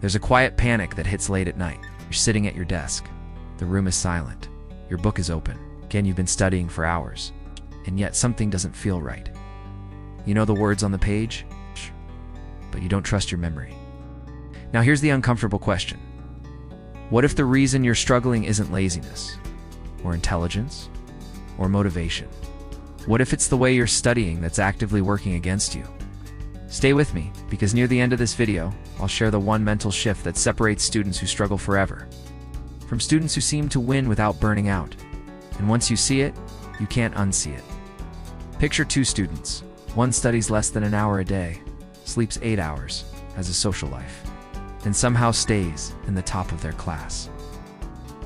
There's a quiet panic that hits late at night. You're sitting at your desk. The room is silent. Your book is open. Again, you've been studying for hours, and yet something doesn't feel right. You know the words on the page, but you don't trust your memory. Now here's the uncomfortable question. What if the reason you're struggling isn't laziness, or intelligence, or motivation? What if it's the way you're studying that's actively working against you? Stay with me, because near the end of this video, I'll share the one mental shift that separates students who struggle forever from students who seem to win without burning out. And once you see it, you can't unsee it. Picture two students. One studies less than an hour a day, sleeps 8 hours, has a social life, and somehow stays in the top of their class.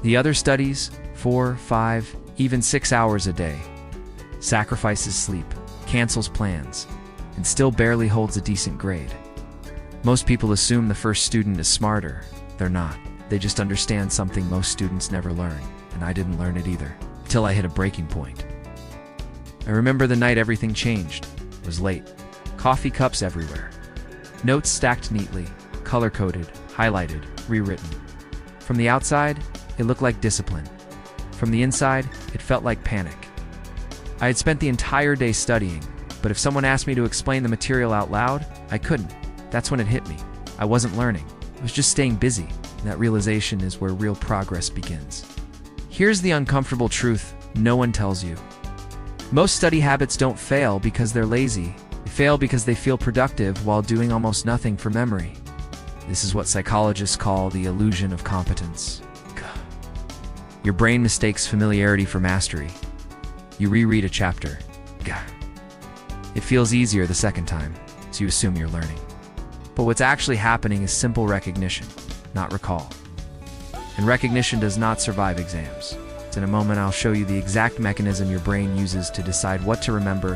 The other studies 4, 5, even 6 hours a day, sacrifices sleep, cancels plans, and still barely holds a decent grade. Most people assume the first student is smarter. They're not. They just understand something most students never learn, and I didn't learn it either, till I hit a breaking point. I remember the night everything changed. It was late. Coffee cups everywhere. Notes stacked neatly, color-coded, highlighted, rewritten. From the outside, it looked like discipline. From the inside, it felt like panic. I had spent the entire day studying, but if someone asked me to explain the material out loud, I couldn't. That's when it hit me. I wasn't learning. I was just staying busy. And that realization is where real progress begins. Here's the uncomfortable truth no one tells you. Most study habits don't fail because they're lazy. They fail because they feel productive while doing almost nothing for memory. This is what psychologists call the illusion of competence. Your brain mistakes familiarity for mastery. You reread a chapter. It feels easier the second time, so you assume you're learning. But what's actually happening is simple recognition, not recall. And recognition does not survive exams. In a moment, I'll show you the exact mechanism your brain uses to decide what to remember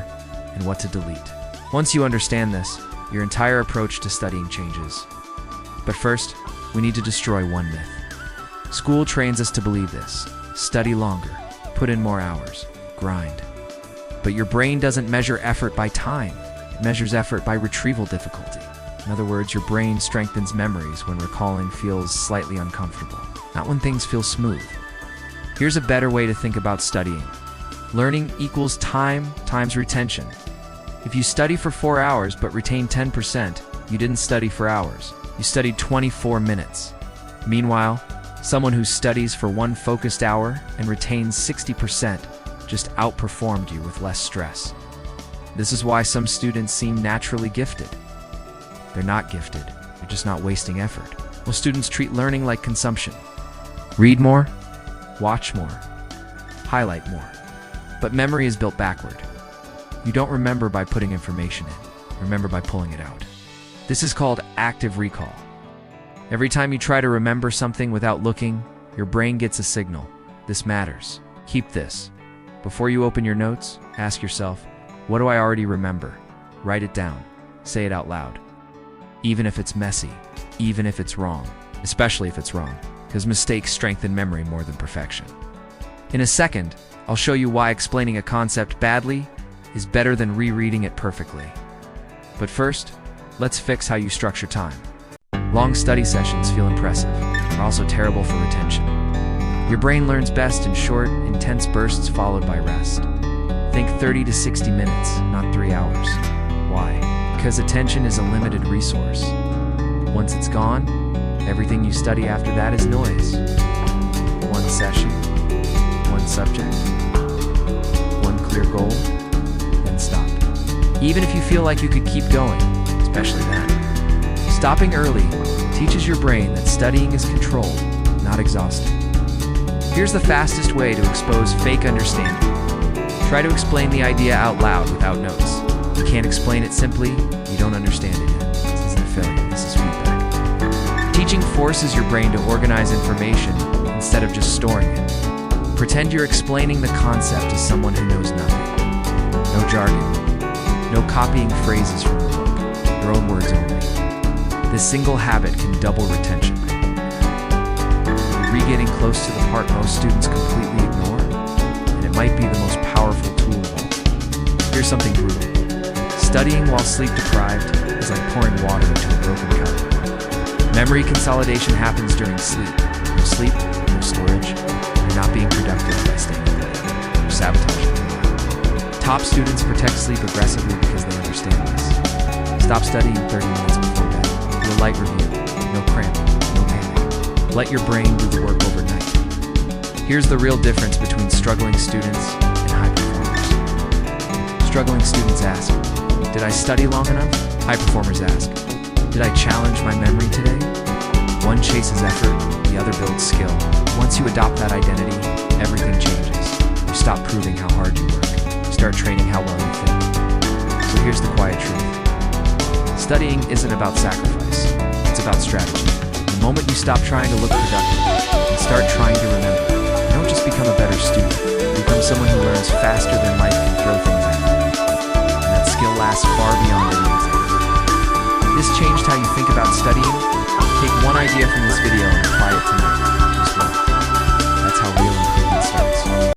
and what to delete. Once you understand this, your entire approach to studying changes. But first, we need to destroy one myth. School trains us to believe this. Study longer, put in more hours, grind. But your brain doesn't measure effort by time. It measures effort by retrieval difficulty. In other words, your brain strengthens memories when recalling feels slightly uncomfortable, not when things feel smooth. Here's a better way to think about studying. Learning equals time times retention. If you study for 4 hours but retain 10%, you didn't study for hours. You studied 24 minutes. Meanwhile, someone who studies for 1 focused hour and retains 60% just outperformed you with less stress. This is why some students seem naturally gifted. They're not gifted. They're just not wasting effort. Most students treat learning like consumption. Read more, watch more, highlight more. But memory is built backward. You don't remember by putting information in. You remember by pulling it out. This is called active recall. Every time you try to remember something without looking, your brain gets a signal. This matters. Keep this. Before you open your notes, ask yourself, what do I already remember? Write it down. Say it out loud. Even if it's messy, even if it's wrong, especially if it's wrong, because mistakes strengthen memory more than perfection. In a second, I'll show you why explaining a concept badly is better than rereading it perfectly. But first, let's fix how you structure time. Long study sessions feel impressive, but also terrible for retention. Your brain learns best in short, intense bursts followed by rest. Think 30 to 60 minutes, not 3 hours. Why? Because attention is a limited resource. Once it's gone, everything you study after that is noise. One session, one subject, one clear goal, then stop. Even if you feel like you could keep going, especially then. Stopping early teaches your brain that studying is controlled, not exhausting. Here's the fastest way to expose fake understanding. Try to explain the idea out loud without notes. You can't explain it simply, you don't understand it yet. This isn't a failure, this is feedback. Teaching forces your brain to organize information instead of just storing it. Pretend you're explaining the concept to someone who knows nothing. No jargon, no copying phrases from the book, your own words only. This single habit can double retention. You're getting close to the part most students completely ignore, and it might be the most powerful tool of all. Here's something brutal. Studying while sleep deprived is like pouring water into a broken cup. Memory consolidation happens during sleep. No sleep, no storage. You're not being productive by staying up late. You're sabotaging your mind. Top students protect sleep aggressively because they understand this. Stop studying 30 minutes before bed. Do a light review. No cramping, no panic. Let your brain do the work overnight. Here's the real difference between struggling students and high performers. Struggling students ask, did I study long enough? High performers ask, did I challenge my memory today? One chases effort, the other builds skill. Once you adopt that identity, everything changes. You stop proving how hard you work. You start training how well you think. So here's the quiet truth. Studying isn't about sacrifice. It's about strategy. The moment you stop trying to look productive and start trying to remember, you don't just become a better student. You become someone who learns faster than life can throw things at you. And that skill lasts far beyond any exam. This changed how you think about studying? Take one idea from this video and apply it tonight.